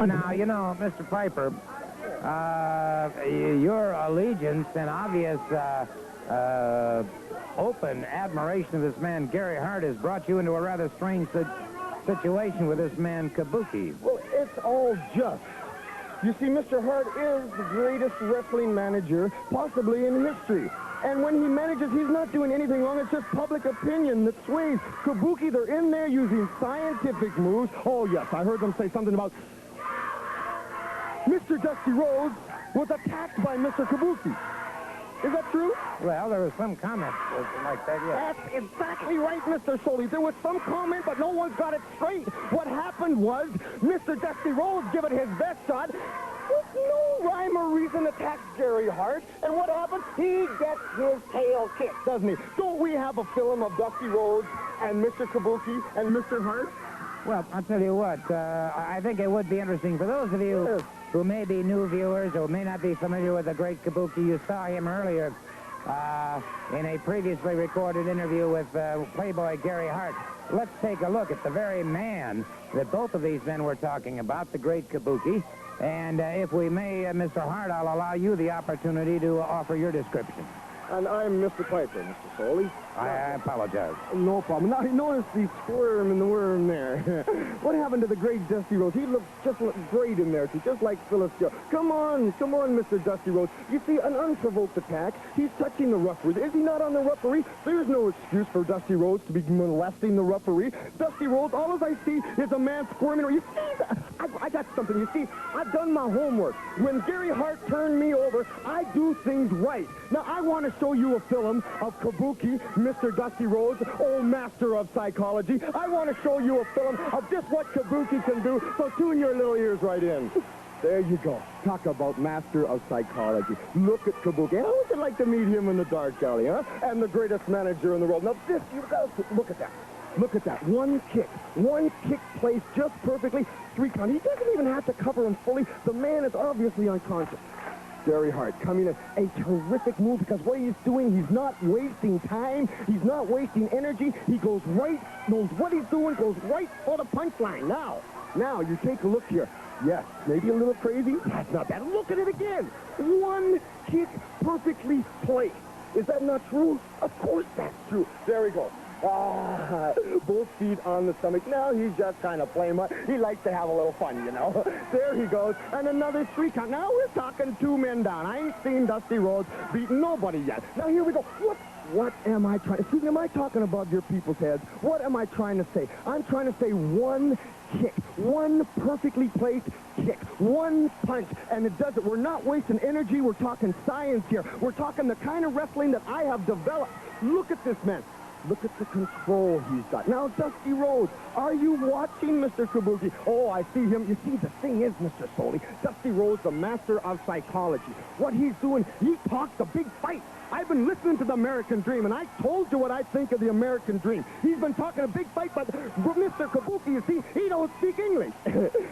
Now, you know, Mr. Piper, your allegiance and obvious open admiration of this man, Gary Hart, has brought you into a rather strange situation with this man, Kabuki. Well, it's all just. You see, Mr. Hart is the greatest wrestling manager possibly in history. And when he manages, he's not doing anything wrong. It's just public opinion that sways. Kabuki, they're in there using scientific moves. Oh, yes, I heard them say something about Mr. Dusty Rhodes was attacked by Mr. Kabuki. Is that true? Well, there was some comment like that, yes. That's exactly right, Mr. Solie. There was some comment, but no one's got it straight. What happened was Mr. Dusty Rhodes giving his best shot. With no rhyme or reason attacks Gary Hart. And what happens? He gets his tail kicked, doesn't he? Don't we have a film of Dusty Rhodes and Mr. Kabuki and Mr. Hart? Well, I'll tell you what, I think it would be interesting for those of you who may be new viewers or may not be familiar with the Great Kabuki. You saw him earlier in a previously recorded interview with Playboy Gary Hart. Let's take a look at the very man that both of these men were talking about, the Great Kabuki. And if we may, Mr. Hart, I'll allow you the opportunity to offer your description. And I'm Mr. Piper, Mr. Solie. I apologize. No problem. Now, notice the squirm and the worm there. What happened to the great Dusty Rhodes? He looked great in there, too, just like Phyllis Joe. Come on, Mr. Dusty Rhodes. You see, an unprovoked attack. He's touching the referee. Is he not on the referee? There's no excuse for Dusty Rhodes to be molesting the referee. Dusty Rhodes, all as I see is a man squirming. You see, I got something. You see, I've done my homework. When Gary Hart turned me over, I do things right. Now, I want to show you a film of Kabuki, Mr. Dusty Rhodes, old master of psychology. I want to show you a film of just what Kabuki can do, so tune your little ears right in. There you go. Talk about master of psychology. Look at Kabuki. How would you like to meet him in the dark alley, huh? And the greatest manager in the world. Now, this, you guys, look at that. Look at that. One kick placed just perfectly. 3 count. He doesn't even have to cover him fully. The man is obviously unconscious. Gary Hart coming in, a terrific move, because what he's doing, he's not wasting time, he's not wasting energy, he goes right, knows what he's doing, goes right for the punchline. Now, you take a look here. Yes, maybe a little crazy, that's not bad. Look at it again. One kick perfectly placed. Is that not true? Of course that's true. There we go. Both feet on the stomach. Now he's just kind of playing. He likes to have a little fun, you know. There he goes. And another 3 count. Now we're talking 2 men down. I ain't seen Dusty Rhodes beating nobody yet. Now here we go. What am I trying to... See, am I talking above your people's heads? What am I trying to say? I'm trying to say one kick. One perfectly placed kick. One punch. And it does it. We're not wasting energy. We're talking science here. We're talking the kind of wrestling that I have developed. Look at this, man. Look at the control he's got. Now, Dusty Rhodes, are you watching Mr. Kabuki? Oh, I see him. You see, the thing is, Mr. Solie, Dusty Rhodes, the master of psychology. What he's doing, he talks a big fight. I've been listening to the American Dream, and I told you what I think of the American Dream. He's been talking a big fight, but Mr. Kabuki, you see, he don't speak English.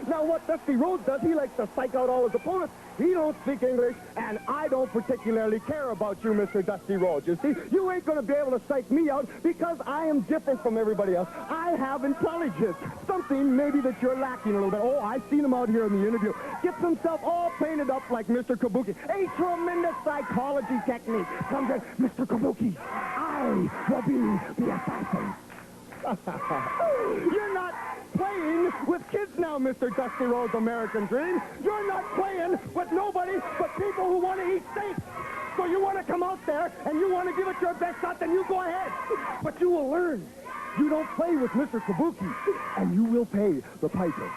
Now, what Dusty Rhodes does, he likes to psych out all his opponents. He don't speak English, and I don't particularly care about you, Mr. Dusty Rhodes. You see, you ain't going to be able to psych me out because I am different from everybody else. I have intelligence, something maybe that you're lacking a little bit. Oh, I've seen him out here in the interview. Gets himself all painted up like Mr. Kabuki. A tremendous psychology technique. Comes in, Mr. Kabuki, I will be the assassin. You're not playing with kids now, Mr. Dusty Rhodes' American Dream. You're not playing with nobody but people who want to eat steak. So you want to come out there and you want to give it your best shot, then you go ahead. But you will learn. You don't play with Mr. Kabuki, and you will pay the piper.